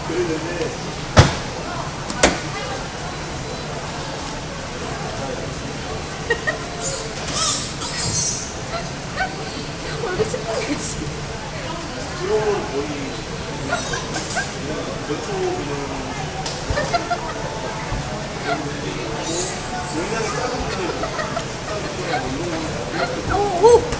그랬는데 얼굴 침묵이지. 들어오는 거의 몇 초 그냥 굉장히 작은 편이고 뭐 이런 거 오, 오.